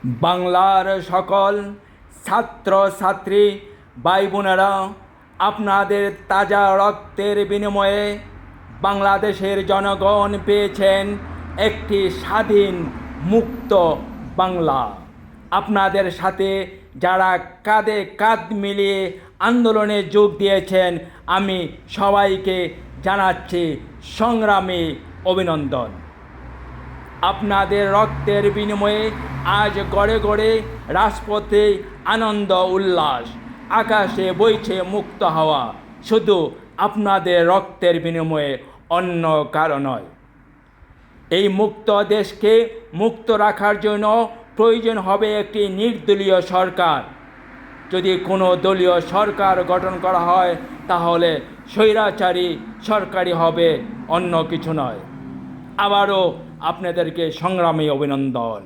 বাংলার সকল ছাত্র ছাত্রী ভাই বোনেরা, আপনাদের তাজা রক্তের বিনিময়ে বাংলাদেশের জনগণ পেয়েছেন একটি স্বাধীন মুক্ত বাংলা। আপনাদের সাথে যারা কাঁধে কাঁধ মিলিয়ে আন্দোলনে যোগ দিয়েছেন, আমি সবাইকে জানাচ্ছি সংগ্রামী অভিনন্দন। আপনাদের রক্তের বিনিময়ে আজ গড়ে গড়ে রাজপথে আনন্দ উল্লাস, আকাশে বইছে মুক্ত হাওয়া, শুধু আপনাদের রক্তের বিনিময়ে, অন্য কারো নয়। এই মুক্ত দেশকে মুক্ত রাখার জন্য প্রয়োজন হবে একটি নির্দলীয় সরকার। যদি কোনো দলীয় সরকার গঠন করা হয়, তাহলে স্বৈরাচারী সরকারই হবে, অন্য কিছু নয়। আবারও আপনাদেরকে সংগ্রামী অভিনন্দন।